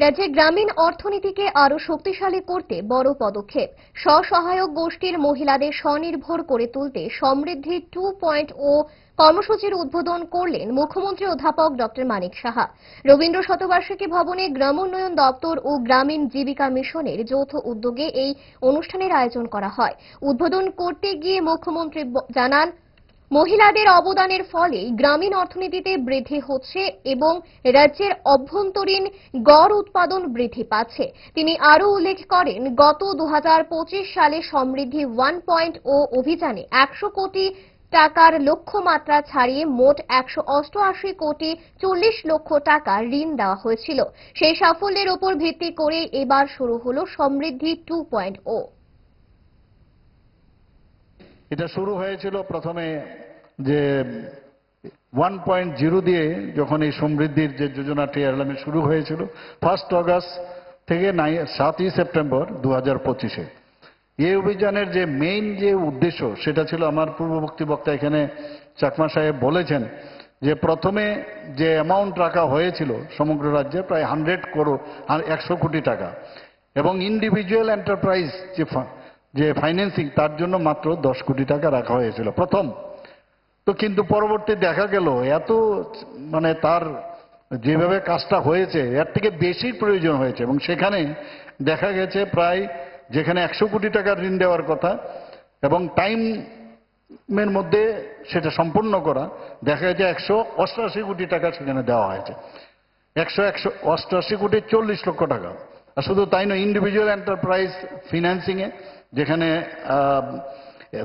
রাজ্যে গ্রামীণ অর্থনীতিকে আরো শক্তিশালী করতে বড় পদক্ষেপ। স্বসহায়ক গোষ্ঠীর মহিলাদের স্বনির্ভর করে তুলতে সমৃদ্ধি 2.0 কর্মসূচির উদ্বোধন করলেন মুখ্যমন্ত্রী অধ্যাপক ডক্টর মানিক সাহা। রবীন্দ্র শতবার্ষিকী ভবনে গ্রামোন্নয়ন দপ্তর ও গ্রামীণ জীবিকা মিশনের যৌথ উদ্যোগে এই অনুষ্ঠানের আয়োজন করা হয়। উদ্বোধন করতে গিয়ে মুখ্যমন্ত্রী জানান, মহিলাদের অবদানের ফলে গ্রামীণ অর্থনীতিতে বৃদ্ধি হচ্ছে এবং রাজ্যের অভ্যন্তরীণ গড় উৎপাদন বৃদ্ধি পাচ্ছে। তিনি আরও উল্লেখ করেন, গত 2025 সালে সমৃদ্ধি 1.0 অভিযানে 100 কোটি টাকার লক্ষ্যমাত্রা ছাড়িয়ে মোট 188 কোটি 40 লক্ষ টাকা ঋণ দেওয়া হয়েছিল। সেই সাফল্যের উপর ভিত্তি করে এবার শুরু হলো সমৃদ্ধি 2.0। এটা শুরু হয়েছিল প্রথমে যে 1.0 দিয়ে, যখন এই সমৃদ্ধির যে যোজনাটি শুরু হয়েছিল 1 আগস্ট থেকে 7 সেপ্টেম্বর 2025-এ। এই অভিযানের যে মেইন যে উদ্দেশ্য সেটা ছিল, আমার পূর্ববর্তী বক্তা এখানে চাকমা সাহেব বলেছেন, যে প্রথমে যে অ্যামাউন্ট রাখা হয়েছিল সমগ্র রাজ্যে প্রায় 100 কোটি টাকা, এবং ইন্ডিভিজুয়াল এন্টারপ্রাইজ যে ফাইন্যান্সিং তার জন্য মাত্র 10 কোটি টাকা রাখা হয়েছিল প্রথম। তো কিন্তু পরবর্তী দেখা গেল এত তার যেভাবে কাজটা হয়েছে এর থেকে বেশি প্রয়োজন হয়েছে, এবং সেখানে দেখা গেছে প্রায় যেখানে 100 কোটি টাকার ঋণ দেওয়ার কথা এবং টাইমের মধ্যে সেটা সম্পূর্ণ করা, দেখা গেছে 188 কোটি টাকা সেখানে দেওয়া হয়েছে। 188 কোটি 40 লক্ষ টাকা। আর শুধু তাই নয়, ইন্ডিভিজুয়াল এন্টারপ্রাইজ ফিন্যান্সিংয়ে যেখানে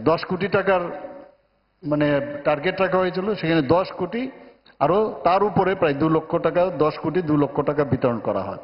10 কোটি টাকার টার্গেট রাখা হয়েছিল, সেখানে 10 কোটি আরো তার উপরে প্রায় 2 লক্ষ টাকা, 10 কোটি 2 লক্ষ টাকা বিতরণ করা হয়।